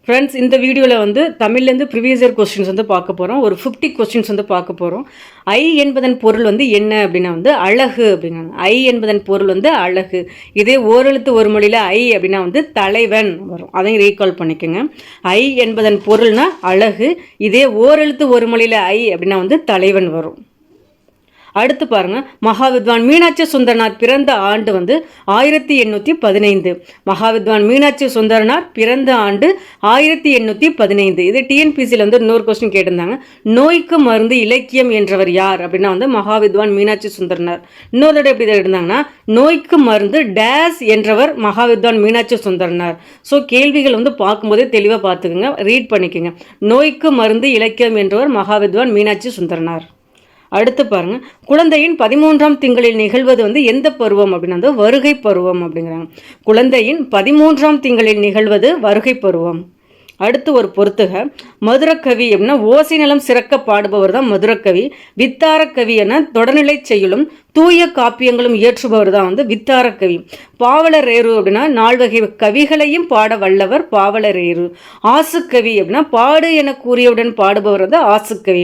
Friends, இந்த வீடியோவில் வந்து தமிழ்லேருந்து ப்ரீவியஸ் இயர் கொஸ்டின்ஸ் வந்து பார்க்க போகிறோம். ஒரு 50 கொஸ்டின்ஸ் வந்து பார்க்க போகிறோம். ஐ என்பதன் பொருள் வந்து என்ன அப்படின்னா வந்து அழகு அப்படிங்கிறாங்க. ஐ என்பதன் பொருள் வந்து அழகு. இதே ஓரெழுத்து ஒரு மொழியில் ஐ அப்படின்னா வந்து தலைவன் வரும். அதையும் ரீகால் பண்ணிக்கோங்க. ஐ என்பதன் பொருள்னா அழகு. இதே ஓரெழுத்து ஒரு மொழியில் ஐ அப்படின்னா வந்து தலைவன் வரும். அடுத்து பாருங்க, மகாவித்வான் மீனாட்சி சுந்தரனார் பிறந்த ஆண்டு வந்து 1815. மகாவித்வான் மீனாட்சி சுந்தரனார் பிறந்த ஆண்டு 1815. இது டிஎன்பிசியில் வந்து இன்னொரு கொஸ்டின் கேட்டிருந்தாங்க. நோய்க்கு மருந்து இலக்கியம் என்றவர் யார் அப்படின்னா வந்து மகாவித்வான் மீனாட்சி சுந்தரனார். இன்னொரு தடவை எப்படி இருந்தாங்கன்னா, நோய்க்கு மருந்து டேஸ் என்றவர் மகாவித்வான் மீனாட்சி சுந்தரனார். ஸோ கேள்விகள் வந்து பார்க்கும்போதே தெளிவாக பார்த்துக்குங்க, ரீட் பண்ணிக்கோங்க. நோய்க்கு மருந்து இலக்கியம் என்றவர் மகாவித்வான் மீனாட்சி சுந்தரனார். அடுத்து பாருங்க, குழந்தையின் 13ஆம் திங்களில் நிகழ்வது வந்து எந்த பருவம் அப்படின்னா வந்து வருகை பருவம் அப்படிங்கிறாங்க. குழந்தையின் 13ஆம் திங்களில் நிகழ்வது வருகை பருவம். அடுத்து ஒரு பொறுத்துக, மதுரக்கவி அப்படின்னா ஓசை நலம் சிறக்க பாடுபவர் தான் மதுரக்கவி. வித்தாரக்கவி என தொடர்நிலை செய்யுளும் தூய காப்பியங்களும் இயற்றுபவர் தான் வந்து வித்தாரக்கவி. பாவலரேறு அப்படின்னா 4 வகை கவிகளையும் பாட வல்லவர் பாவலரேறு. ஆசுக்கவி அப்படின்னா பாடு என கூறியவுடன் பாடுபவர் வந்து ஆசுக்கவி.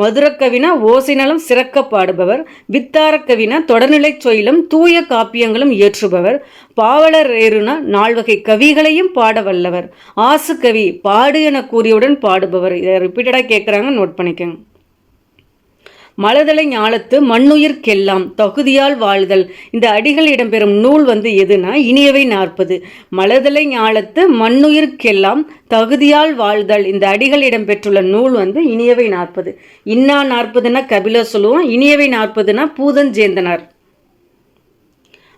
மதுரக்கவினா ஓசை நலம் சிறக்க பாடுபவர். வித்தாரக்கவினா தொடர்நிலை சொயிலும் தூய காப்பியங்களும் இயற்றுபவர். பாவலரேறுனா 4 வகை கவிகளையும் பாட வல்லவர். ஆசுக்கவி பாடு என கூறியவுடன் பாடுபவர். இதை ரிப்பீட்டடாக கேட்குறாங்க, நோட் பண்ணிக்கோங்க. மலர்தலை ஞாலத்து மண்ணுயிர்க்கெல்லாம் தகுதியால் வாழ்தல், இந்த அடிகள் இடம்பெறும் நூல் வந்து எதுனா இனியவை 40. மலர்தலை ஞாலத்து மண்ணுயிர்க்கெல்லாம் தகுதியால் வாழ்தல், இந்த அடிகள் இடம்பெற்றுள்ள நூல் வந்து இனியவை 40. இன்னா 40னா கபிலர் சொல்லுவோம், இனியவை 40னா பூதஞ்சேந்தனார்.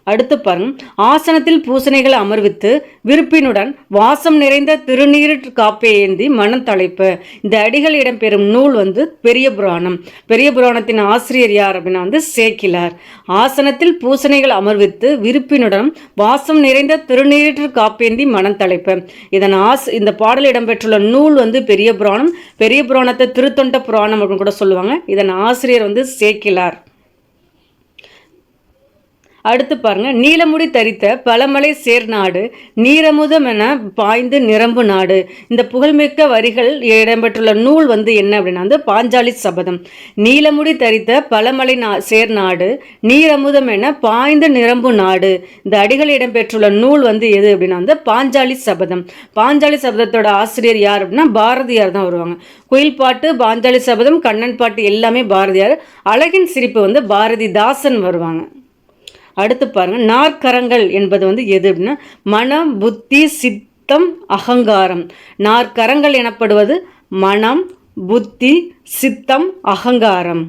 அடுத்து பாருங்க, ஆசனத்தில் பூசணைகள் அமர்வித்து விருப்பினுடன் வாசம் நிறைந்த திருநீர் காப்பை ஏந்தி மனம் தலைப்பு, இந்த அடிகள் இடம்பெறும் நூல் வந்து பெரிய புராணம். பெரிய புராணத்தின் ஆசிரியர் யார் அப்படின்னா வந்து சேக்கிலார். ஆசனத்தில் பூசணைகள் அமர்வித்து விருப்பினுடன் வாசம் நிறைந்த திருநீர் காப்பேந்தி மனம் தலைப்பு, இந்த பாடல் இடம்பெற்றுள்ள நூல் வந்து பெரிய புராணம். பெரிய புராணத்தை திருத்தொண்ட புராணம் அப்படின்னு கூட சொல்லுவாங்க. இதன் ஆசிரியர் வந்து சேக்கிலார். அடுத்து பாருங்க, நீலமுடி தரித்த பழமலை சேர்நாடு நீரமுதம் என பாய்ந்து நிரம்பு நாடு, இந்த புகழ்மிக்க வரிகள் இடம்பெற்றுள்ள நூல் வந்து என்ன அப்படின்னா வந்து பாஞ்சாலி சபதம். நீலமுடி தரித்த பழமலை சேர்நாடு நீரமுதம் என பாய்ந்து நிரம்பு நாடு, இந்த அடிகள் இடம்பெற்றுள்ள நூல் வந்து எது அப்படின்னா வந்து பாஞ்சாலி சபதம். பாஞ்சாலி சபதத்தோட ஆசிரியர் யார் அப்படின்னா பாரதியார் தான் வருவாங்க. குயில் பாட்டு, பாஞ்சாலி சபதம், கண்ணன் பாட்டு எல்லாமே பாரதியார். அழகின் சிரிப்பு வந்து பாரதிதாசன் வருவாங்க. அடுத்து பாருங்க, நாற்கரங்கள் என்பது வந்து எது அப்படின்னா மனம், புத்தி, சித்தம், அகங்காரம். நாற்கரங்கள் எனப்படுவது மனம், புத்தி, சித்தம், அகங்காரம்.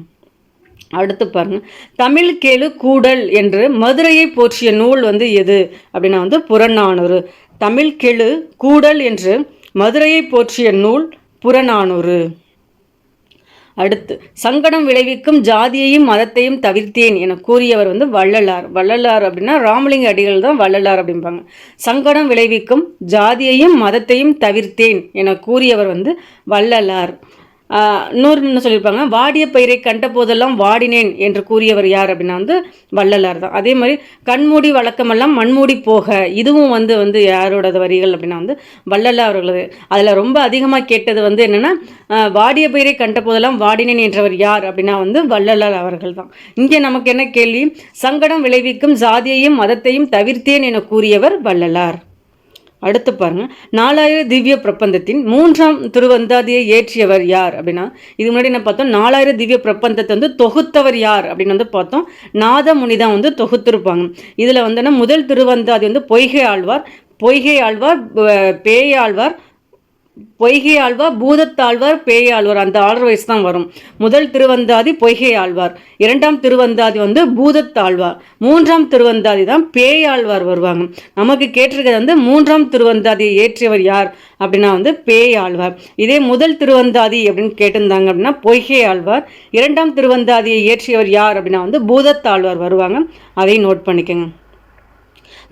அடுத்து பாருங்க, தமிழ் கேளு கூடல் என்று மதுரையை போற்றிய நூல் வந்து எது அப்படின்னா வந்து புறநானூறு. தமிழ் கெழு கூடல் என்று மதுரையை போற்றிய நூல் புறநானூறு. அடுத்து, சங்கடம் விளைவிக்கும் ஜாதியையும் மதத்தையும் தவிர்த்தேன் என கூறியவர் வந்து வள்ளலார். வள்ளலார் அப்படின்னா ராமலிங்க அடிகள் தான் வள்ளலார் அப்படிம்பாங்க. சங்கடம் விளைவிக்கும் ஜாதியையும் மதத்தையும் தவிர்த்தேன் என கூறியவர் வந்து வள்ளலார். இன்னொரு என்ன சொல்லியிருப்பாங்க, வாடிய பயிரை கண்ட போதெல்லாம் வாடினேன் என்று கூறியவர் யார் அப்படின்னா வந்து வள்ளலார் தான். அதே மாதிரி கண்மூடி வழக்கமெல்லாம் மண்மூடி போக, இதுவும் வந்து யாரோட வரிகள் அப்படின்னா வந்து வள்ளலார் அவர்களது. அதில் ரொம்ப அதிகமாக கேட்டது வந்து என்னென்னா, வாடிய பயிரை கண்ட போதெல்லாம் வாடினேன் என்றவர் யார் அப்படின்னா வந்து வள்ளலார் அவர்கள் தான். இங்கே நமக்கு என்ன கேள்வி, சங்கடம் விளைவிக்கும் ஜாதியையும் மதத்தையும் தவிர்த்தேன் என கூறியவர் வள்ளலார். அடுத்து பாருங்க, 4000 திவ்ய பிரபந்தத்தின் 3ஆம் திருவந்தாதியை ஏற்றியவர் யார் அப்படின்னா, இது முன்னாடி என்ன பார்த்தோம், 4000 திவ்ய பிரபந்தத்தை வந்து தொகுத்தவர் யார் அப்படின்னு வந்து பார்த்தோம். நாதமுனி தான் வந்து தொகுத்திருப்பாங்க. இதில் வந்து முதல் திருவந்தாதி வந்து பொய்கை ஆழ்வார், பேயாழ்வார், பொய்கை ஆழ்வார், பூதத்தாழ்வார், பேயாழ்வார், அந்த ஆர்டர் வைஸ் தான் வரும். முதல் திருவந்தாதி பொய்கை ஆழ்வார், 2ஆம் திருவந்தாதி வந்து பூதத்தாழ்வார், 3ஆம் திருவந்தாதி தான் பேயாழ்வார் வருவாங்க. நமக்கு கேட்டிருக்கிறது வந்து 3ஆம் திருவந்தாதியை ஏற்றியவர் யார் அப்படின்னா வந்து பேயாழ்வார். இதே முதல் திருவந்தாதி அப்படின்னு கேட்டிருந்தாங்க அப்படின்னா பொய்கை ஆழ்வார், 2ஆம் திருவந்தாதியை ஏற்றியவர் யார் அப்படின்னா வந்து பூதத்தாழ்வார் வருவாங்க. அதையும் நோட் பண்ணிக்கோங்க.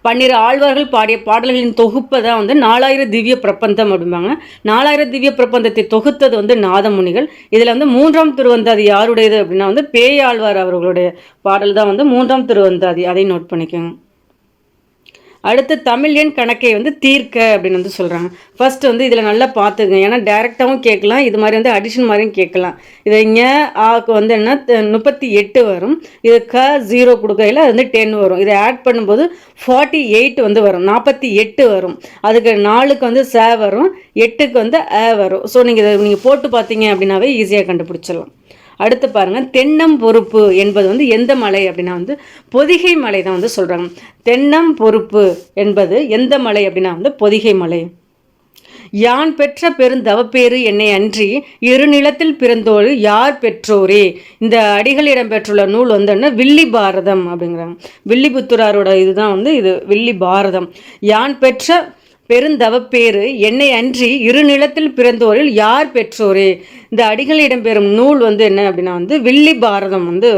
12 ஆழ்வார்கள் பாடிய பாடல்களின் தொகுப்பை தான் வந்து 4000 திவ்ய பிரபந்தம் அப்படிம்பாங்க. 4000 திவ்ய பிரபந்தத்தை தொகுத்தது வந்து நாதமுனிகள். இதில் வந்து 3ஆம் திருவந்தாதி யாருடையது அப்படின்னா வந்து பேயாழ்வார் அவர்களுடைய பாடல் தான் வந்து 3ஆம் திருவந்தாதி. அதை நோட் பண்ணிக்கோங்க. அடுத்து தமிழ் எண் கணக்கை வந்து தீர்க்க அப்படின்னு வந்து சொல்கிறாங்க. ஃபர்ஸ்ட் வந்து இதில் நல்லா பார்த்துங்க, ஏன்னா டைரெக்டாகவும் கேட்கலாம், இது மாதிரி வந்து அடிஷன் மாதிரியும் கேட்கலாம். இதை ஆக்கு வந்து என்ன 38 வரும், இது 0 கொடுக்கையில் அது வந்து 10 வரும், இதை ஆட் பண்ணும்போது 48 வந்து வரும், 48 வரும். அதுக்கு 4க்கு வந்து வரும், 8க்கு வந்து வரும். ஸோ நீங்கள் போட்டு பார்த்தீங்க அப்படின்னாவே ஈஸியாக கண்டுபிடிச்சிடலாம். அடுத்து பாருங்க, தென்னம் பொறுப்பு என்பது வந்து எந்த மலை அப்படின்னா வந்து பொதிகை மலை தான் வந்து சொல்றாங்க. தென்னம் பொறுப்பு என்பது எந்த மலை அப்படின்னா வந்து பொதிகை மலை. யான் பெற்ற பெருந்தவப்பேறு என்னை அன்றி இருநிலத்தில் பிறந்தோடு யார் பெற்றோரே. இந்த அடிகள் இடம்பெற்றுள்ள நூல் வந்து என்ன, வில்லி பாரதம் அப்படிங்கிறாங்க. வில்லிபுத்தூராரோட இதுதான் வந்து இது வில்லி பாரதம். யான் பெற்ற பெருந்தவப்பேறு என்னை அன்றி இருநிலத்தில் பிறந்தோரில் யார் பெற்றோரே. இந்த அடிகள் இடம்பெறும் நூல் வந்து என்ன அப்படின்னா வந்து வில்லி பாரதம். வந்து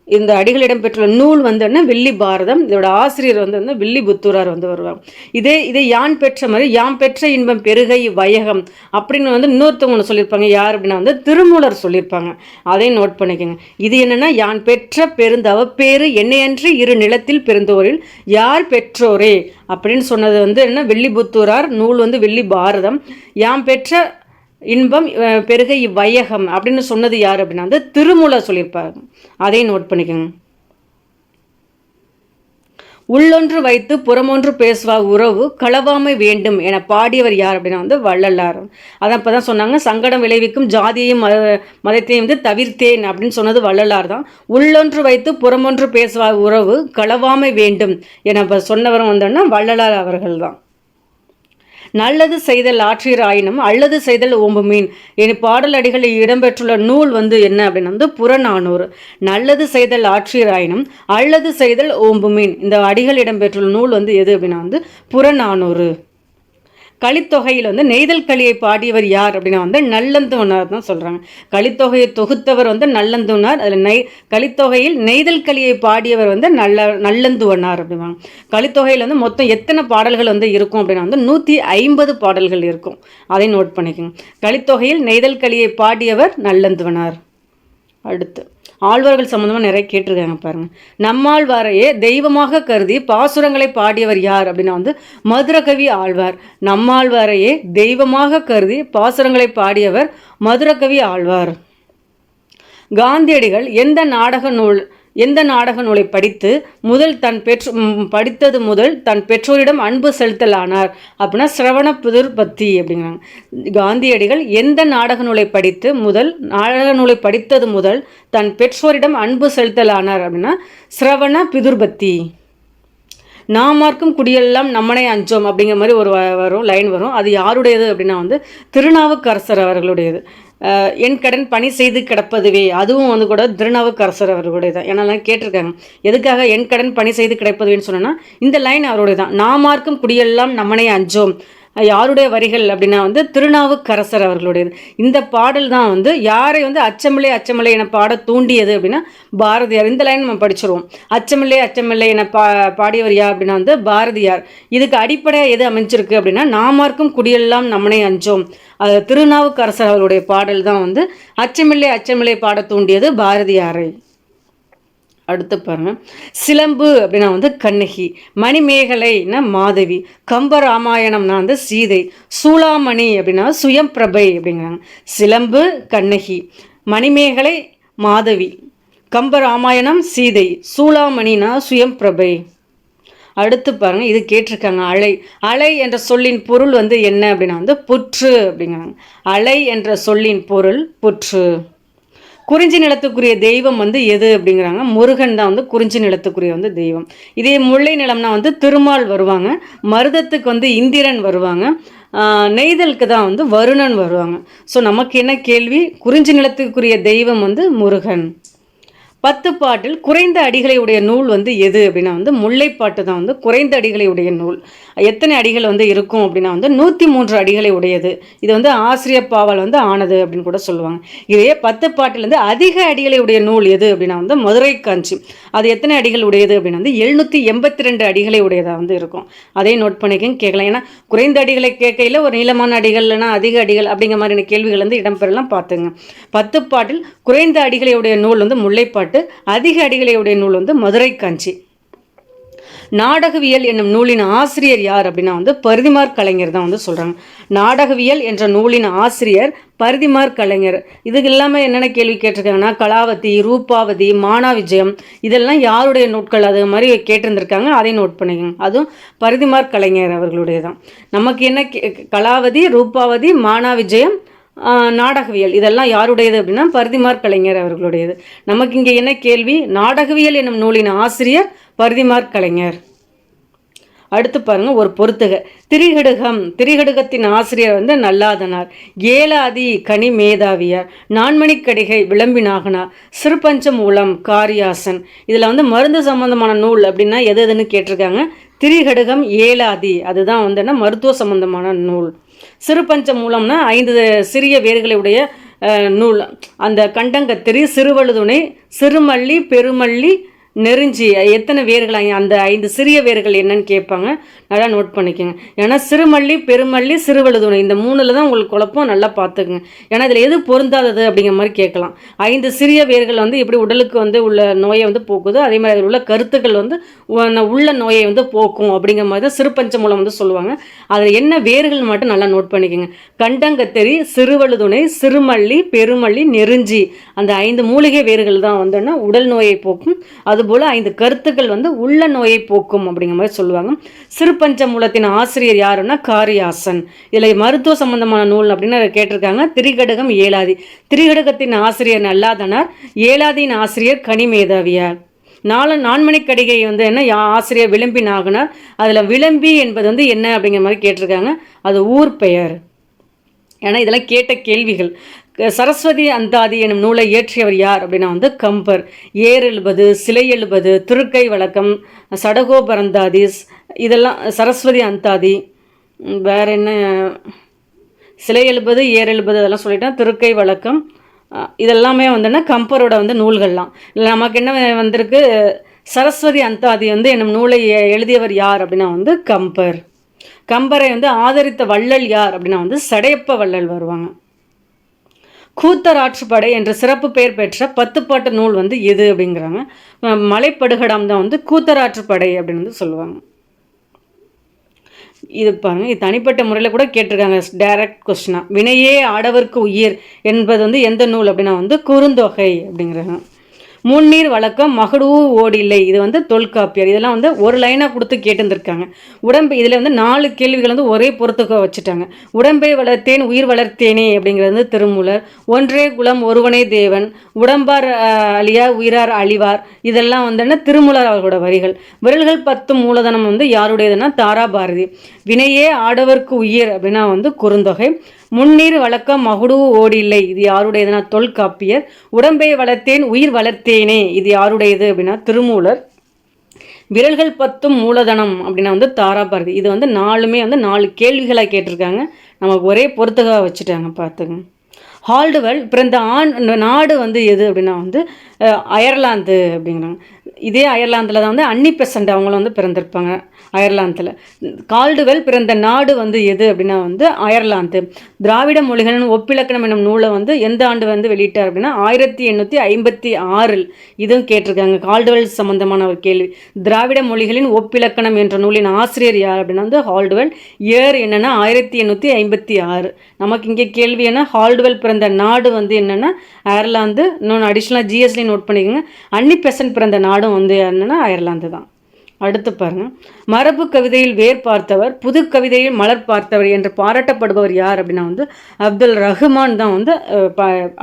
இந்த அடிகள் இடம்பெற்றுள்ள நூல் வந்து என்ன, வில்லி பாரதம். இதோட ஆசிரியர் வந்து வில்லிபுத்தூரார் வந்து வருவாங்க. இதை யான் பெற்ற மாதிரி யான் பெற்ற இன்பம் பெருகை வையகம் அப்படின்னு வந்து இன்னொருத்தவங்க ஒன்று சொல்லியிருப்பாங்க. யார் அப்படின்னா வந்து திருமூலர் சொல்லியிருப்பாங்க. அதையும் நோட் பண்ணிக்கோங்க. இது என்னன்னா, யான் பெற்ற பெருந்தவப்பேறு என்னையன்றி இரு நிலத்தில் பிறந்தோரில் யார் பெற்றோரே அப்படின்னு சொன்னது வந்து என்ன, வில்லிபுத்தூரார். நூல் வந்து வில்லி பாரதம். யான் பெற்ற இன்பம் பெருகை வையகம் அப்படின்னு சொன்னது யார் அப்படின்னா வந்து திருமூலர் சொல்லியிருப்பாங்க. அதையும் நோட் பண்ணிக்கோங்க. உள்ளொன்று வைத்து புறமொன்று பேசுவா உறவு களவாமை வேண்டும் என பாடியவர் யார் அப்படின்னா வந்து வள்ளலார். அதான் இப்போ தான் சொன்னாங்க, சங்கடம் விளைவிக்கும் ஜாதியையும் மதத்தையும் வந்து தவிர்த்தேன் அப்படின்னு சொன்னது வள்ளலார் தான். உள்ளொன்று வைத்து புறமொன்று பேசுவா உறவு களவாமை வேண்டும் என சொன்னவரும் வந்தோன்னா வள்ளலார் அவர்கள் தான். நல்லது செய்தல் ஆற்றீர் ஆயினும் அல்லது செய்தல் ஓம்பு மீன் என பாடல் அடிகளில் இடம்பெற்றுள்ள நூல் வந்து என்ன அப்படின்னா வந்து புறநானூறு. நல்லது செய்தல் ஆற்றீர் ஆயினும் அல்லது செய்தல் ஓம்பு மீன் இந்த அடிகள் இடம்பெற்றுள்ள நூல் வந்து எது அப்படின்னா வந்து புறநானூறு. கலித்தொகையில் வந்து நெய்தல் களியை பாடியவர் யார் அப்படின்னா வந்து நல்லந்துவனார் தான் சொல்கிறாங்க. கலித்தொகையை தொகுத்தவர் வந்து நல்லந்துவனார். அதில் கலித்தொகையில் நெய்தல் களியை பாடியவர் வந்து நல்லந்துவனார் அப்படிவாங்க. கலித்தொகையில் வந்து மொத்தம் எத்தனை பாடல்கள் வந்து இருக்கும் அப்படின்னா வந்து 150 பாடல்கள் இருக்கும். அதை நோட் பண்ணிக்கோங்க. கலித்தொகையில் நெய்தல் களியை பாடியவர் நல்லந்துவனார். அடுத்து ஆழ்வார்கள் சம்மந்தமாக நிறைய கேட்டிருக்காங்க பாருங்க. நம்மாழ்வாரையே தெய்வமாக கருதி பாசுரங்களை பாடியவர் யார் அப்படின்னா வந்து மதுரகவி ஆழ்வார். நம்மாழ்வாரையே தெய்வமாக கருதி பாசுரங்களை பாடியவர் மதுரகவி ஆழ்வார். காந்தியடிகள் எந்த நாடக நூலை படித்தது முதல் தன் பெற்றோரிடம் அன்பு செலுத்தலானார் அப்படின்னா சிரவண பிதுர்பத்தி அப்படிங்கிறாங்க. காந்தியடிகள் எந்த நாடக நூலை படித்தது முதல் தன் பெற்றோரிடம் அன்பு செலுத்தலானார் அப்படின்னா சிரவண பிதுர்பத்தி. நாமார்க்கும் குடியெல்லாம் நம்மனை அஞ்சோம் அப்படிங்கிற மாதிரி ஒரு லைன் வரும். அது யாருடையது அப்படின்னா வந்து திருநாவுக்கரசர் அவர்களுடையது. என் கடன் பணி செய்து கிடப்பதுவே, அதுவும் வந்து கூட திருநாவுக்கரசர் அவர்களுடைய தான். ஏன்னா கேட்டிருக்காங்க, எதுக்காக என் கடன் பணி செய்து கிடப்பதுவேன்னு சொன்னோன்னா இந்த லைன் அவருடைய தான். நாமார்க்கும் குடியெல்லாம் நம்மனை அஞ்சோம் யாருடைய வரிகள் அப்படின்னா வந்து திருநாவுக்கரசர் அவர்களுடையது. இந்த பாடல் தான் வந்து யாரை வந்து அச்சமில்லை அச்சமில்லை என பாட தூண்டியது அப்படின்னா பாரதியார். இந்த லைன் நம்ம படிச்சிருவோம். அச்சமில்லை அச்சமில்லை என பாடியவர் யார் அப்படின்னா வந்து பாரதியார். இதுக்கு அடிப்படையாக எது அமைஞ்சிருக்கு அப்படின்னா நாமார்க்கும் குடியெல்லாம் நம்மனை அஞ்சோம் திருநாவுக்கரசர் அவர்களுடைய பாடல் தான் வந்து அச்சமில்லை அச்சமில்லை பாட தூண்டியது பாரதியாரை. அடுத்து பாருங்க, சிலம்பு அப்படின்னா வந்து கண்ணகி, மணிமேகலைன்னா மாதவி, கம்பராமாயணம்னா வந்து சீதை, சூளாமணி அப்படின்னா சுயம்பிரபை அப்படிங்கிறாங்க. சிலம்பு கண்ணகி, மணிமேகலை மாதவி, கம்பராமாயணம் சீதை, சூளாமணினா சுயம்பிரபை. அடுத்து பாருங்க, இது கேட்டிருக்காங்க. அலை என்ற சொல்லின் பொருள் வந்து என்ன அப்படின்னா வந்து புற்று அப்படிங்கிறாங்க. அலை என்ற சொல்லின் பொருள் புற்று. குறிஞ்சி நிலத்துக்குரிய தெய்வம் வந்து எது அப்படிங்கிறாங்க. முருகன் தான் வந்து குறிஞ்சி நிலத்துக்குரிய வந்து தெய்வம். இதே முல்லை நிலம்னா வந்து திருமால் வருவாங்க. மருதத்துக்கு வந்து இந்திரன் வருவாங்க. நெய்தலுக்கு தான் வந்து வருணன் வருவாங்க. ஸோ நமக்கு என்ன கேள்வி, குறிஞ்சி நிலத்துக்குரிய தெய்வம் வந்து முருகன். 10 பாட்டில் குறைந்த அடிகளை உடைய நூல் வந்து எது அப்படின்னா வந்து முல்லைப்பாட்டு தான் வந்து குறைந்த அடிகளை உடைய நூல். எத்தனை அடிகள் வந்து இருக்கும் அப்படின்னா வந்து 103 அடிகளை உடையது. இது வந்து ஆசிரியப்பாவால் வந்து ஆனது அப்படின்னு கூட சொல்லுவாங்க. இதே 10 பாட்டிலேருந்து அதிக அடிகளை உடைய நூல் எது அப்படின்னா வந்து மதுரை காஞ்சி. அது எத்தனை அடிகள் உடையது அப்படின்னா வந்து 782 அடிகளை உடையதாக வந்து இருக்கும். அதையும் நோட் பண்ணிக்க கேட்கலாம். ஏன்னா குறைந்த அடிகளை கேட்கையில் ஒரு நீளமான அடிகள் இல்லைனா அதிக அடிகள் அப்படிங்கிற மாதிரியான கேள்விகள் வந்து இடம்பெறலாம் பார்த்துங்க. 10 பாட்டில் குறைந்த அடிகளை உடைய நூல் வந்து முல்லைப்பாட்டு, அதிக அடிகளை உடைய நூல் வந்து மதுரை காஞ்சி. நாடகவியல் என்னும் நூலின் ஆசிரியர் யார் அப்படின்னா வந்து பரிதிமாற் கலைஞர் தான் வந்து சொல்கிறாங்க. நாடகவியல் என்ற நூலின் ஆசிரியர் பரிதிமாற் கலைஞர். இதுக்கு இல்லாமல் என்னென்ன கேள்வி கேட்டிருக்காங்கன்னா கலாவதி, ரூபாவதி, மானாவிஜயம் இதெல்லாம் யாருடைய நூட்கள் அது மாதிரி கேட்டிருந்திருக்காங்க. அதை நோட் பண்ணிக்கோங்க. அதுவும் பரிதிமாற் கலைஞர் அவர்களுடைய தான். நமக்கு என்ன கலாவதி, ரூபாவதி, மானாவிஜயம், நாடகவியல் இதெல்லாம் யாருடையது அப்படின்னா பரிதிமாற் கலைஞர் அவர்களுடையது. நமக்கு இங்கே என்ன கேள்வி? நாடகவியல் என்னும் நூலின் ஆசிரியர் பரிதிமாற் கலைஞர். அடுத்து பாருங்க ஒரு பொறுத்துக. திரிகடுகத்தின் ஆசிரியர் வந்து நல்லாதனார். ஏலாதி கனி மேதாவியார். நான்மணிக்கடிகை விளம்பினாகனார். சிறுபஞ்சமூலம் காரியாசன். இதில் வந்து மருந்து சம்பந்தமான நூல் அப்படின்னா எது எதுன்னு கேட்டிருக்காங்க. திரிகடுகம், ஏலாதி அதுதான் வந்து என்ன மருத்துவ சம்பந்தமான நூல். சிறுபஞ்சமூலம்னா 5 சிறிய வேர்களுடைய நூல். அந்த கண்டங்கத்திரி, சிறுவழுதுணை, சிறுமல்லி, பெருமல்லி, நெருஞ்சி எத்தனை வேர்கள், அந்த 5 சிறிய வேர்கள் என்னன்னு கேட்பாங்க. நல்லா நோட் பண்ணிக்கோங்க. ஏன்னா சிறுமல்லி, பெருமல்லி, சிறுவழுதுணை இந்த 3ல் தான் உங்களுக்கு குழப்பம். நல்லா பார்த்துக்குங்க. ஏன்னா இதில் எது பொருந்தாதது அப்படிங்கிற மாதிரி கேட்கலாம். 5 சிறிய வேர்கள் வந்து எப்படி உடலுக்கு வந்து உள்ள நோயை வந்து போக்குதோ அதே மாதிரி அதில் உள்ள கருத்துக்கள் வந்து உள்ள நோயை வந்து போக்கும் அப்படிங்கிற மாதிரி தான் சிறுபஞ்சமூலம் வந்து சொல்லுவாங்க. அதில் என்ன வேர்கள் மட்டும் நல்லா நோட் பண்ணிக்கோங்க. கண்டங்கத்தெரி, சிறுவழுதுணை, சிறுமல்லி, பெருமல்லி, நெருஞ்சி அந்த 5 மூலிகை வேர்கள் தான் வந்தோன்னா உடல் நோயை போக்கும். அதுபோல் 5 கருத்துக்கள் வந்து உள்ள நோயை போக்கும் அப்படிங்கிற மாதிரி சொல்லுவாங்க. சிறுபஞ்சமூலத்தின் ஆசிரியர் யாருன்னா காரியாசன். இதில் மருத்துவ சம்பந்தமான நூல் அப்படின்னு கேட்டிருக்காங்க. திரிகடுகம், ஏலாதி. திரிகடுகத்தின் ஆசிரியர் நல்லாதனார். ஏலாதியின் ஆசிரியர் கனிமேதாவியார். நான்மணிக்கடிகை வந்து என்ன ஆசிரியர் விளம்பி நாகனார். அதில் விளம்பி என்பது வந்து என்ன அப்படிங்கிற மாதிரி கேட்டிருக்காங்க. அது ஊர் பெயர். ஏன்னா இதெல்லாம் கேட்ட கேள்விகள். சரஸ்வதி அந்தாதி எனும் நூலை இயற்றியவர் யார் அப்படின்னா வந்து கம்பர். ஏர் எழுபது, சிலை எழுபது, திருக்கை வழக்கம், சடகோபரந்தாதி இதெல்லாம் சரஸ்வதி அந்தாதி. வேற என்ன? சிலை எழுபது, ஏர் எழுபது அதெல்லாம் சொல்லிட்டேன். திருக்கை வழக்கம் இதெல்லாமே வந்துன்னா கம்பரோட வந்து நூல்கள்லாம். இல்லை நமக்கு என்ன வந்திருக்கு? சரஸ்வதி அந்தாதி வந்து என்னும் நூலை எழுதியவர் யார் அப்படின்னா வந்து கம்பர். கம்பரை வந்து ஆதரித்த வள்ளல் யார் அப்படின்னா வந்து சடையப்ப வள்ளல் வருவாங்க. கூத்தராற்றுப்படை என்ற சிறப்பு பெயர் பெற்ற 10 பாட்டு நூல் வந்து எது அப்படிங்கிறாங்க. மலைப்படுகடம் தான் வந்து கூத்தராற்றுப்படை அப்படின்னு வந்து சொல்லுவாங்க. இது பாருங்க, இது தனிப்பட்ட முறையில் கூட கேட்டிருக்காங்க டைரக்ட் கொஸ்டினா. வினையே ஆடவர்க்கு உயிர் என்பது வந்து எந்த நூல் அப்படின்னா வந்து குறுந்தொகை அப்படிங்கிறாங்க. முன்னீர் வழக்கம் மகடூ ஓடில்லை இது வந்து தொல்காப்பியர். இதெல்லாம் வந்து ஒரு லைனாக கொடுத்து கேட்டுருந்துருக்காங்க. உடம்பு இதில் வந்து 4 கேள்விகள் வந்து ஒரே பொறுத்துக்க வச்சுட்டாங்க. உடம்பை வளர்த்தேன் உயிர் வளர்த்தேனே அப்படிங்கிறது வந்து திருமூலர். ஒன்றே குலம் ஒருவனே தேவன், உடம்பார் அழியார் உயிரார் அழிவார் இதெல்லாம் வந்து திருமூலர் அவர்களோட வரிகள். விரல்கள் 10 மூலதனம் வந்து யாருடையதுன்னா தாராபாரதி. வினையே ஆடவர்க்கு உயிர் அப்படின்னா வந்து குறுந்தொகை. முன்னீர் வழக்கம் மகுடு ஓடில்லை இது யாருடையதுன்னா தொல்காப்பியர். உடம்பை வளர்த்தேன் உயிர் வளர்த்தேனே இது யாருடையது அப்படின்னா திருமூலர். விரல்கள் 10 மூலதனம் அப்படின்னா வந்து தாராபாரதி. இது வந்து 4மே வந்து 4 கேள்விகளாக கேட்டிருக்காங்க. நமக்கு ஒரே பொறுத்துக்காக வச்சுட்டாங்க. பார்த்துங்க. ஹால்டுவெல் பிறந்த நாடு வந்து எது அப்படின்னா வந்து அயர்லாந்து அப்படிங்கிறாங்க. இதே அயர்லாந்தில் தான் வந்து அன்னி பெசன்ட் அவங்களும் வந்து பிறந்திருப்பாங்க அயர்லாந்தில். கால்டுவெல் பிறந்த நாடு வந்து எது அப்படின்னா வந்து அயர்லாந்து. திராவிட மொழிகளின் ஒப்பிலக்கணம் என்னும் நூலை வந்து எந்த ஆண்டு வந்து வெளியிட்டார் அப்படின்னா 1856. இதுவும் கேட்டிருக்காங்க. கால்டுவெல் சம்பந்தமான ஒரு கேள்வி. திராவிட மொழிகளின் ஒப்பிலக்கணம் என்ற நூலின் ஆசிரியர் யார் அப்படின்னா வந்து ஹால்டுவெல். இயர் என்னன்னா 1856. நமக்கு இங்கே கேள்வி என்ன? ஹால்டுவெல் பிறந்த நாடு வந்து என்னென்னா அயர்லாந்து. இன்னொன்று அடிஷ்னலாக ஜிஎஸ்டி நோட் பண்ணிக்கோங்க. அன்னி பெசன்ட் பிறந்த நாடும் வந்து என்னென்னா அயர்லாந்து தான். அடுத்து பாருங்க. மரபு கவிதையில் வேர் பார்த்தவர், புது கவிதையில் மலர் பார்த்தவர் என்று பாராட்டப்படுபவர் யார் அப்படின்னா வந்து அப்துல் ரஹ்மான் தான் வந்து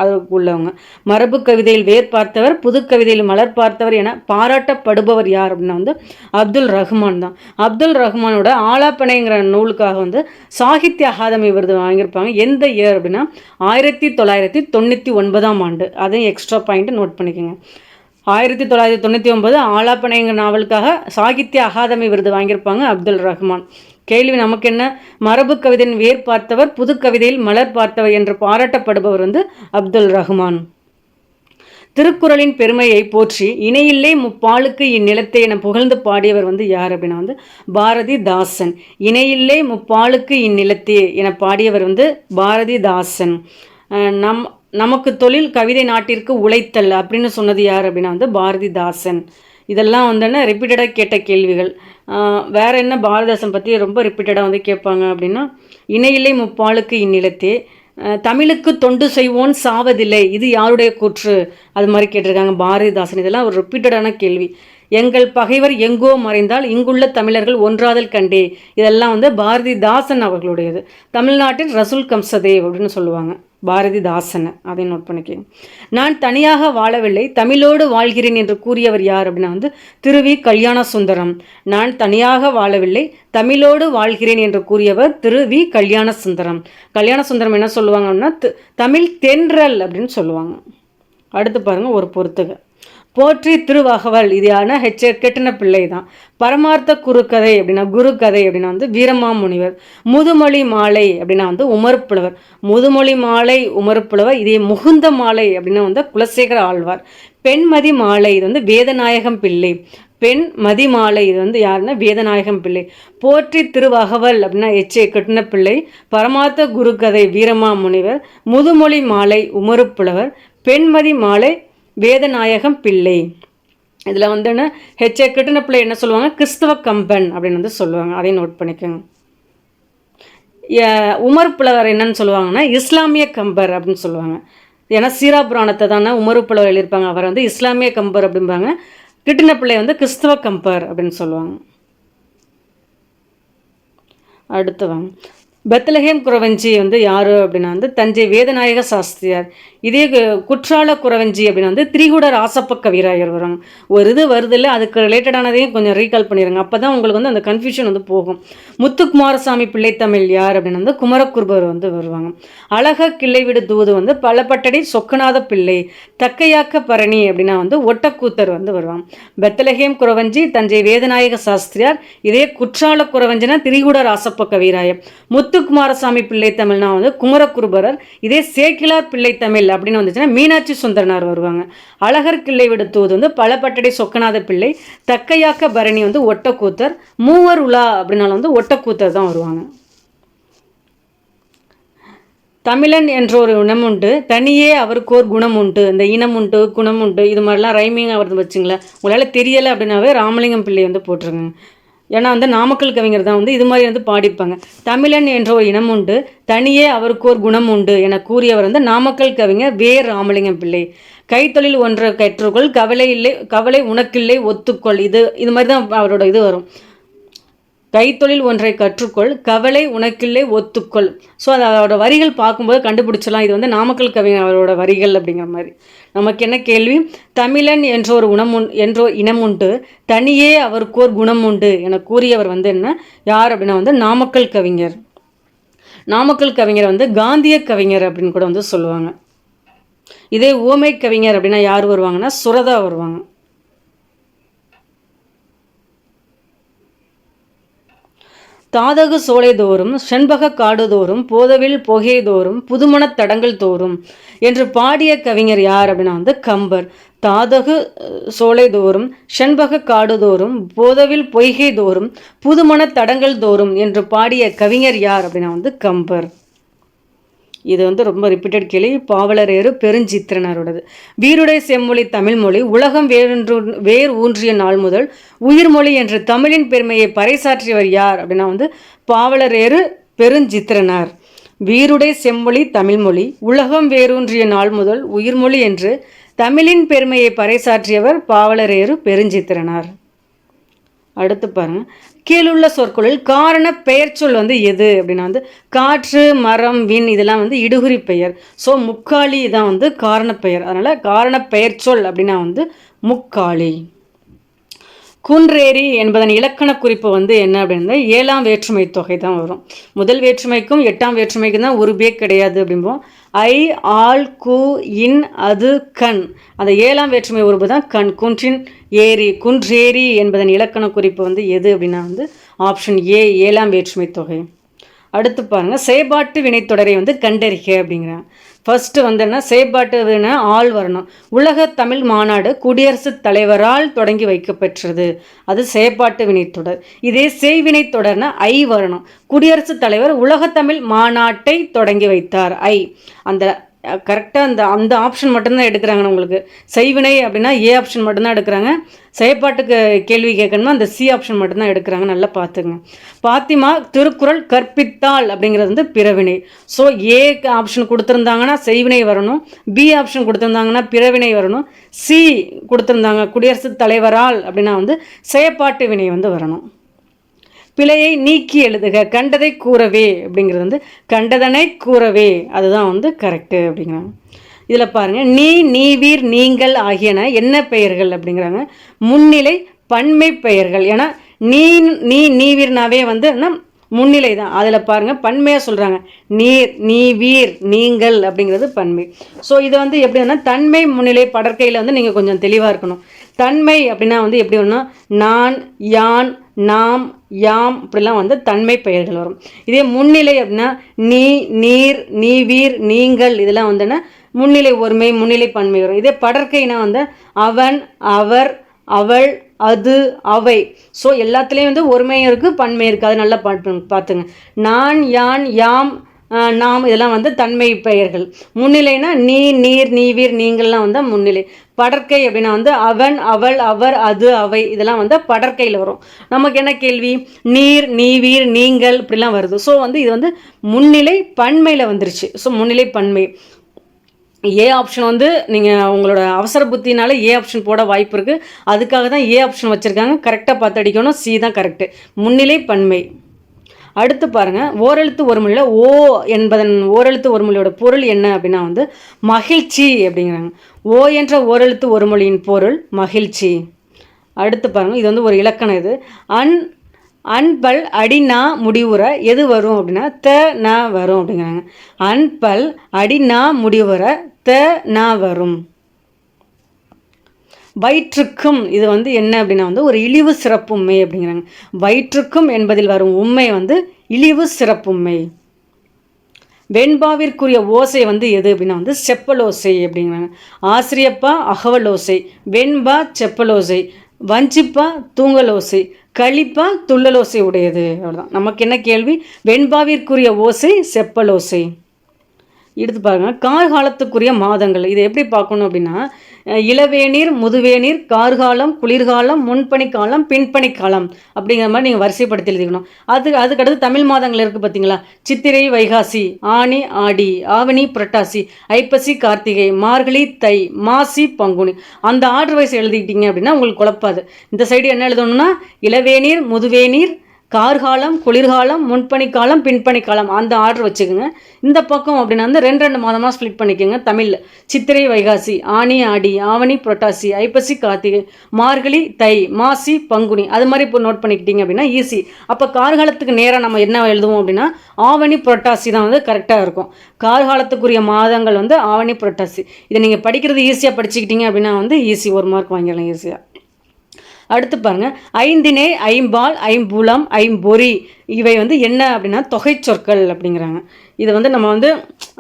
அது உள்ளவங்க. மரபு கவிதையில் வேர் பார்த்தவர், புது கவிதையில் மலர் பார்த்தவர் என பாராட்டப்படுபவர் யார் அப்படின்னா வந்து அப்துல் ரஹ்மான் தான். அப்துல் ரஹ்மானோட ஆலாப்பனைங்கிற நூலுக்காக வந்து சாகித்ய அகாதமி விருது வாங்கியிருப்பாங்க. எந்த இயர் அப்படின்னா 1999ஆம் ஆண்டு. அதையும் எக்ஸ்ட்ரா பாயிண்ட் நோட் பண்ணிக்கோங்க. 1999 ஆலாப்பனைங்கிற நாவலுக்காக சாகித்ய அகாதமி விருது வாங்கியிருப்பாங்க அப்துல் ரஹ்மான். கேள்வி நமக்கு என்ன? மரபு கவிதையின் வேர் பார்த்தவர், புது கவிதையில் மலர் பார்த்தவர் என்று பாராட்டப்படுபவர் வந்து அப்துல் ரஹ்மான். திருக்குறளின் பெருமையை போற்றி இணையில்லை முப்பாலுக்கு இந்நிலத்தை என புகழ்ந்து பாடியவர் வந்து யார் அப்படின்னா வந்து பாரதிதாசன். இணையில்லை முப்பாலுக்கு இந்நிலத்தே என பாடியவர் வந்து பாரதிதாசன். நமக்கு தொழில் கவிதை நாட்டிற்கு உழைத்தல் அப்படின்னு சொன்னது யார் அப்படின்னா வந்து பாரதிதாசன். இதெல்லாம் வந்து என்ன ரிப்பீட்டடாக கேட்ட கேள்விகள். வேறு என்ன பாரதிதாசன் பற்றி ரொம்ப ரிப்பீட்டடாக வந்து கேட்பாங்க அப்படின்னா, இணையில்லை முப்பாலுக்கு இந்நிலத்தே, தமிழுக்கு தொண்டு செய்வோன் சாவதில்லை, இது யாருடைய கூற்று, அது மாதிரி கேட்டிருக்காங்க பாரதிதாசன். இதெல்லாம் ஒரு ரிப்பீட்டடான கேள்வி. எங்கள் பகைவர் எங்கோ மறைந்தால் இங்குள்ள தமிழர்கள் ஒன்றாதல் கண்டே, இதெல்லாம் வந்து பாரதிதாசன் அவர்களுடையது. தமிழ்நாட்டின் ரசூல் கம்சதேவ் அப்படின்னு சொல்லுவாங்க பாரதிதாசனை, அதை நோட் பண்ணிக்கோங்க. நான் தனியாக வாழவில்லை, தமிழோடு வாழ்கிறேன் என்று கூறியவர் யார் அப்படின்னா வந்து திரு கல்யாண சுந்தரம். நான் தனியாக வாழவில்லை, தமிழோடு வாழ்கிறேன் என்று கூறியவர் திரு கல்யாண சுந்தரம். கல்யாண சுந்தரம் என்ன சொல்லுவாங்க அப்படின்னா தமிழ் தென்றல் அப்படின்னு சொல்லுவாங்க. அடுத்து பாருங்கள் ஒரு பொறுத்துக. போற்றி திருவகவல், இது யாருன்னா கெட்டின பிள்ளை தான். பரமார்த்த குருக்கதை அப்படின்னா குருக்கதை அப்படின்னா வந்து வீரமாமுனிவர். முதுமொழி மாலை அப்படின்னா வந்து உமறுப்புலவர். முதுமொழி மாலை உமறுப்புலவர். இதே முகுந்த மாலை அப்படின்னா வந்து குலசேகர ஆழ்வார். பெண்மதி மாலை, இது வந்து வேதநாயகம் பிள்ளை. பெண் மதிமாலை, இது வந்து யாருன்னா வேதநாயகம் பிள்ளை. போற்றி திருவகவல் அப்படின்னா கெட்டின பிள்ளை. பரமார்த்த குருக்கதை வீரமாமுனிவர். முதுமொழி மாலை உமறுப்புலவர். பெண்மதி மாலை வேதநாயகம் பிள்ளை. இதில் வந்து என்ன கெட்டின பிள்ளை என்ன சொல்லுவாங்க, கிறிஸ்தவ கம்பன் அப்படின்னு வந்து சொல்லுவாங்க, அதையும் நோட் பண்ணிக்கோங்க. உமர் புலவர் என்னன்னு சொல்லுவாங்கன்னா இஸ்லாமிய கம்பர் அப்படின்னு சொல்லுவாங்க. ஏன்னா சீரா புராணத்தை தானே உமர் புலவர் எழுதியிருப்பாங்க, அவர் வந்து இஸ்லாமிய கம்பர் அப்படிம்பாங்க. கெட்டின பிள்ளை வந்து கிறிஸ்தவ கம்பர் அப்படின்னு சொல்லுவாங்க. அடுத்து வாங்க, பெத்லஹேம் குறவஞ்சி வந்து யார் அப்படின்னா வந்து தஞ்சை வேதநாயக சாஸ்திரியார். இதே குற்றால குறவஞ்சி அப்படின்னா வந்து திரிகுட ராசப்ப கவிராயர் வராங்க. ஒரு இது வருது இல்லை, அதுக்கு ரிலேட்டடானதையும் கொஞ்சம் ரீகால் பண்ணிடுங்க, அப்போ தான் உங்களுக்கு வந்து அந்த கன்ஃபியூஷன் வந்து போகும். முத்துக்குமாரசாமி பிள்ளைத்தமிழ் யார் அப்படின்னா வந்து குமரக்குருபர் வந்து வருவாங்க. அழக கிள்ளை விடு தூது வந்து பலப்பட்டடி சொக்கநாத பிள்ளை. தக்கையாக்க பரணி அப்படின்னா வந்து ஒட்டக்கூத்தர் வந்து வருவாங்க. பெத்லஹேம் குறவஞ்சி தஞ்சை வேதநாயக சாஸ்திரியார். இதே குற்றால குறவஞ்சினா திரிகுட ராசப்ப கவிராயர். முத்துக்குமாரசாமி பிள்ளைத்தமிழ்னா வந்து குமரக்குருபரர். இதே சேக்கிலார் பிள்ளைத்தமிழ் அப்படின்னு வந்துச்சுன்னா மீனாட்சி சுந்தரனார் வருவாங்க. அழகர் கிள்ளை விடுத்துவது வந்து பலப்பட்டடை சொக்கநாத பிள்ளை. தக்கையாக்க பரணி வந்து ஒட்டக்கூத்தர். மூவர் உலா அப்படின்னாலும் வந்து ஒட்டக்கூத்தர் தான் வருவாங்க. தமிழன் என்ற ஒரு இனம் உண்டு, தனியே அவருக்கு ஒரு குணம் உண்டு. இந்த இனம் உண்டு குணம் உண்டு இது மாதிரிலாம் ரைமிங் வருது வச்சுங்களேன். உங்களால் தெரியலை அப்படின்னாவே ராமலிங்கம் பிள்ளை வந்து போட்டுருங்க. ஏன்னா வந்து நாமக்கல் கவிஞர் தான் வந்து இது மாதிரி வந்து பாடிப்பாங்க. தமிழன் என்ற ஒரு இனம் உண்டு, தனியே அவருக்கு ஒரு குணம் உண்டு என கூறியவர் வந்து நாமக்கல் கவிஞர் ராமலிங்கம் பிள்ளை. கைத்தொழில் ஒன்றை கற்றுக்கொள், கவலை இல்லை கவலை உனக்கில்லை ஒத்துக்கொள், இது மாதிரி தான் அவரோட இது வரும். கைத்தொழில் ஒன்றை கற்றுக்கொள், கவலை உனக்கில்லை ஒத்துக்கொள். ஸோ அதோட வரிகள் பார்க்கும்போது கண்டுபிடிச்சலாம் இது வந்து நாமக்கல் கவிஞர் அவரோட வரிகள் அப்படிங்கிற மாதிரி. நமக்கு என்ன கேள்வி, தமிழன் என்ற ஒரு இனம் உண்டு, தனியே அவருக்கு ஒரு குணம் உண்டு என கூறியவர் வந்து என்ன யார் அப்படின்னா வந்து நாமக்கல் கவிஞர். நாமக்கல் கவிஞர் வந்து காந்திய கவிஞர் அப்படின்னு கூட வந்து சொல்லுவாங்க. இதே ஊமை கவிஞர் அப்படின்னா யார் வருவாங்கன்னா சுரதா வருவாங்க. தாதகு சோலை தோறும் செண்பக காடு தோறும் போதவில் பொகை தோறும் புதுமணத் தடங்கள் தோறும் என்று பாடிய கவிஞர் யார் அப்படின்னா வந்து கம்பர். தாதகு சோலை தோறும் செண்பக காடு தோறும் போதவில் பொய்கை தோறும் புதுமணத் தடங்கள் தோறும் என்று பாடிய கவிஞர் யார் அப்படின்னா வந்து கம்பர். இது வந்து ரொம்ப ரிப்பீட்டட் கேள்வி. பாவலரேறு பெருஞ்சித்திரனரோடது. வீருடை செம்மொழி தமிழ்மொழி உலகம் வேர் ஊன்றிய நாள் முதல் உயிர்மொழி என்று தமிழின் பெருமையை பறைசாற்றியவர் யார் அப்படின்னா வந்து பாவலரேறு பெருஞ்சித்திரனார். வீருடை செம்மொழி தமிழ்மொழி உலகம் வேரூன்றிய நாள் முதல் உயிர்மொழி என்று தமிழின் பெருமையை பறைசாற்றியவர் பாவலரேறு பெருஞ்சித்திரனார். அடுத்து பாருங்க, கீழுள்ள சொற்களில் காரண பெயர் சொல் வந்து எது அப்படின்னா வந்து காற்று மரம் விண் இதெல்லாம் வந்து இடுகுறி பெயர். ஸோ முக்காளி தான் வந்து காரண பெயர். அதனால் காரண பெயர் சொல் அப்படின்னா வந்து முக்காளி. குன்றேரி என்பதன் இலக்கண குறிப்பு வந்து என்ன அப்படின்னா 7ஆம் வேற்றுமை தொகை தான் வரும். முதல் வேற்றுமைக்கும் 8ஆம் வேற்றுமைக்கும் தான் ஒரு பே கிடையாது அப்படிம்போம். ஐ ஆல் கு இன் அது கண், அந்த 7ஆம் வேற்றுமை உருவு தான் கண். குன்றின் ஏரி, குன்றேரி என்பதன் இலக்கண குறிப்பு வந்து எது அப்படின்னா வந்து ஆப்ஷன் ஏ 7ஆம் வேற்றுமை தொகை. அடுத்து பாருங்கள், செயற்பாட்டு வினைத்தொடரை வந்து கண்டறிக அப்படிங்கிறாங்க. ஃபர்ஸ்ட்டு வந்து என்ன செயற்பாட்டு வினை ஆள் வரணும். உலக தமிழ் மாநாடு குடியரசுத் தலைவரால் தொடங்கி வைக்கப்பெற்றது, அது செயற்பாட்டு வினைத்தொடர். இதே செய்வினை தொடர்னா ஐ வரணும். குடியரசுத் தலைவர் உலக தமிழ் மாநாட்டை தொடங்கி வைத்தார், ஐ. அந்த கரெக்டாக அந்த ஆப்ஷன் மட்டும்தான் எடுக்கிறாங்க. உங்களுக்கு செய்வினை அப்படின்னா ஏ ஆப்ஷன் மட்டும்தான் எடுக்கிறாங்க. செயற்பாட்டுக்கு கேள்வி கேட்கணுமா அந்த சி ஆப்ஷன் மட்டும்தான் எடுக்கிறாங்க. நல்லா பார்த்துங்க. பாத்திமா திருக்குறள் கற்பித்தாள் அப்படிங்கிறது வந்து பிறவினை. ஸோ ஏ ஆப்ஷன் கொடுத்துருந்தாங்கன்னா செய்வினை வரணும், பி ஆப்ஷன் கொடுத்துருந்தாங்கன்னா பிறவினை வரணும், சி கொடுத்துருந்தாங்க குடியரசுத் தலைவரால் அப்படின்னா வந்து செயற்பாட்டு வினை வந்து வரணும். பிழையை நீக்கி எழுதுக. கண்டதை கூறவே அப்படிங்கிறது வந்து கண்டதனை கூறவே, அதுதான் வந்து கரெக்டு அப்படிங்கிறாங்க. இதில் பாருங்கள், நீ நீவீர் நீங்கள் ஆகியன என்ன பெயர்கள் அப்படிங்கிறாங்க. முன்னிலை பன்மை பெயர்கள். ஏன்னா நீ நீவீர்னாவே வந்து முன்னிலை தான். அதில் பாருங்கள் பன்மையாக சொல்கிறாங்க. நீர் நீவீர் நீங்கள் அப்படிங்கிறது பன்மை. ஸோ இதை வந்து எப்படின்னா தன்மை முன்னிலை படற்கையில் வந்து நீங்கள் கொஞ்சம் தெளிவாக இருக்கணும். தன்மை அப்படின்னா வந்து எப்படி வேணும்னா நான் யான் நாம் யாம் இப்படிலாம் வந்து தன்மை பெயர்கள் வரும். இதே முன்னிலை அப்படின்னா நீ நீர் நீவீர் நீங்கள் இதெல்லாம் வந்துன்னா முன்னிலை ஒருமை முன்னிலை பன்மை வரும். இதே படற்கைனா வந்து அவன் அவர் அவள் அது அவை. ஸோ எல்லாத்துலேயும் வந்து ஒருமையும் இருக்குது பன்மையும் இருக்குது. அது நல்லா பார்த்துங்க. நான் யான் யாம் நாம் இதெல்லாம் வந்து தன்மை பெயர்கள். முன்னிலைனா நீ நீர் நீவீர் நீங்கள்லாம் வந்து முன்னிலை. படற்கை அப்படின்னா வந்து அவன் அவள் அவர் அது அவை இதெல்லாம் வந்து படற்கையில் வரும். நமக்கு என்ன கேள்வி, நீர் நீவீர் நீங்கள் இப்படிலாம் வருது. ஸோ வந்து இது வந்து முன்னிலை பன்மையில் வந்துருச்சு. ஸோ முன்னிலை பன்மை. ஏ ஆப்ஷன் வந்து நீங்கள் உங்களோட அவசர புத்தினால ஏ ஆப்ஷன் போட வாய்ப்பு இருக்குது. அதுக்காக தான் ஏ ஆப்ஷன் வச்சுருக்காங்க. கரெக்டாக பார்த்து அடிக்கணும். சி தான் கரெக்டு, முன்னிலை பன்மை. அடுத்து பாருங்கள், ஓரெழுத்து ஒரு மொழியில் ஓ என்பதன் ஓரெழுத்து ஒரு மொழியோட பொருள் என்ன அப்படின்னா வந்து மகிழ்ச்சி அப்படிங்கிறாங்க. ஓ என்ற ஓரெழுத்து ஒரு மொழியின் பொருள் மகிழ்ச்சி. அடுத்து பாருங்கள், இது வந்து ஒரு இலக்கணம். இது அன்பல் அடினா முடிவுற எது வரும் அப்படின்னா த ந வரும் அப்படிங்கிறாங்க. அன்பல் அடினா முடிவுற த ந வரும். வயிற்றுக்கும் இது வந்து என்ன அப்படின்னா வந்து ஒரு இழிவு சிறப்புண்மை அப்படிங்கிறாங்க. வயிற்றுக்கும் என்பதில் வரும் உண்மை வந்து இழிவு சிறப்புண்மை. வெண்பாவிற்குரிய ஓசை வந்து எது அப்படின்னா வந்து செப்பலோசை அப்படிங்கிறாங்க. ஆசிரியப்பா அகவலோசை, வெண்பா செப்பலோசை, வஞ்சிப்பா தூங்கலோசை, கழிப்பா துள்ளலோசை உடையது. அவ்வளோதான். நமக்கு என்ன கேள்வி, வெண்பாவிற்குரிய ஓசை செப்பலோசை. எடுத்து பாருங்கள், கார்காலத்துக்குரிய மாதங்கள். இதை எப்படி பார்க்கணும் அப்படின்னா இளவேநீர் முதுவேநீர் கார்காலம் குளிர்காலம் முன்பனிக்காலம் பின்பனிக்காலம் அப்படிங்கிற மாதிரி நீங்கள் வரிசைப்படுத்தி எழுதிக்கணும். அதுக்கடுத்து தமிழ் மாதங்கள் இருக்குது பார்த்தீங்களா, சித்திரை வைகாசி, ஆனி ஆடி, ஆவணி புரட்டாசி, ஐப்பசி கார்த்திகை, மார்கழி தை, மாசி பங்குனி. அந்த ஆர்டர் வைஸ் எழுதிக்கிட்டீங்க அப்படின்னா உங்களுக்கு குழப்பாது. இந்த சைடு என்ன எழுதணும்னா இளவேநீர் முதுவேநீர் கார்காலம் குளிர்காலம் முன்பனிக்காலம் பின்பனிக்காலம் அந்த ஆர்டர் வச்சுக்கோங்க. இந்த பக்கம் அப்படின்னா வந்து ரெண்டு மாதமாக ஸ்ப்ளிட் பண்ணிக்கோங்க. தமிழில் சித்திரை வைகாசி, ஆனி ஆடி, ஆவணி புரட்டாசி, ஐப்பசி கார்த்திகை, மார்கழி தை, மாசி பங்குனி அது மாதிரி இப்போ நோட் பண்ணிக்கிட்டீங்க அப்படின்னா ஈஸி. அப்போ கார்காலத்துக்கு நேராக நம்ம என்ன எழுதுவோம் அப்படின்னா ஆவணி புரட்டாசி தான் வந்து கரெக்டாக இருக்கும். கார்காலத்துக்குரிய மாதங்கள் வந்து ஆவணி புரட்டாசி. இதை நீங்கள் படிக்கிறது ஈஸியாக படிச்சுக்கிட்டீங்க அப்படின்னா வந்து ஈஸி, 1 மார்க் வாங்கிடலாம் ஈஸியாக. அடுத்து பாருங்கள், ஐந்தினை ஐம்பால் ஐம்புலம் ஐம்பொறி இவை வந்து என்ன அப்படின்னா தொகை சொற்கள் அப்படிங்கிறாங்க. இது வந்து நம்ம வந்து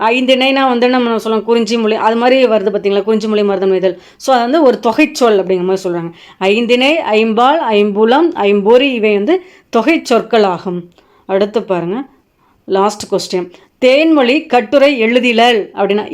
ஐந்தினைனா வந்து நம்ம சொல்லலாம் குறிஞ்சி மொழி அது மாதிரி வருது பார்த்தீங்களா, குறிஞ்சி மொழி மருதம் இதழ். ஸோ அது வந்து ஒரு தொகை சொல் அப்படிங்கிற மாதிரி சொல்கிறாங்க. ஐந்தினை ஐம்பால் ஐம்புலம் ஐம்பொறி இவை வந்து தொகை சொற்கள் ஆகும். அடுத்து பாருங்கள், லாஸ்ட் கொஸ்டின். தேன்மொழி கட்டுரை எழுதிலல் அப்படின்னா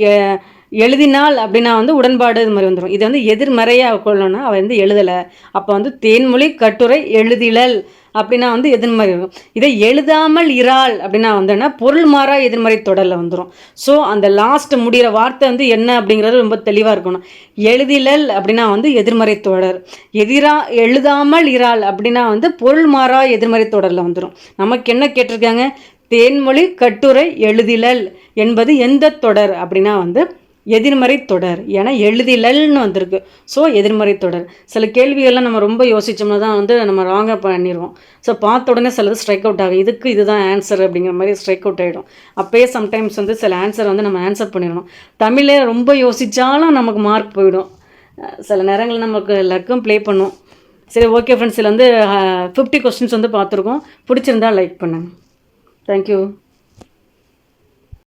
எழுதினால் அப்படின்னா வந்து உடன்பாடு இது மாதிரி வந்துடும். இது வந்து எதிர்மறையாக கொள்ளணும்னா அவள் வந்து எழுதலை. அப்போ வந்து தேன்மொழி கட்டுரை எழுதிலல் அப்படின்னா வந்து எதிர்மறை இருக்கும். இதை எழுதாமல் இறால் அப்படின்னா வந்துன்னா பொருள் மாறா எதிர்மறை தொடரில் வந்துடும். ஸோ அந்த லாஸ்ட் முடிகிற வார்த்தை வந்து என்ன அப்படிங்கிறது ரொம்ப தெளிவாக இருக்கணும். எழுதிலல் அப்படின்னா வந்து எதிர்மறை தொடர், எழுதாமல் இறால் அப்படின்னா வந்து பொருள் மாறா எதிர்மறை தொடரில் வந்துடும். நமக்கு என்ன கேட்டிருக்காங்க, தேன்மொழி கட்டுரை எழுதிலல் என்பது எந்த தொடர் அப்படின்னா வந்து எதிர்மறை தொடர். ஏன்னா எழுதிலல்னு வந்திருக்கு. ஸோ எதிர்மறை தொடர். சில கேள்விகள்லாம் நம்ம ரொம்ப யோசித்தோம்னா தான் வந்து நம்ம ராங்காக பண்ணிடுவோம். ஸோ பார்த்த உடனே சிலது ஸ்ட்ரைக் அவுட் ஆகும். இதுதான் ஆன்சர் அப்படிங்கிற மாதிரி ஸ்ட்ரைக் அவுட் ஆகிடும். அப்போயே சம்டைம்ஸ் வந்து சில ஆன்சர் வந்து நம்ம ஆன்சர் பண்ணிடணும். தமிழில் ரொம்ப யோசித்தாலும் நமக்கு மார்க் போயிடும். சில நேரங்களில் நமக்கு லக்கும் ப்ளே பண்ணும். சரி, ஓகே ஃப்ரெண்ட்ஸ், இதில் வந்து 50 கொஸ்டின்ஸ் வந்து பார்த்துருக்கோம். பிடிச்சிருந்தா லைக் பண்ணுங்கள். தேங்க்யூ.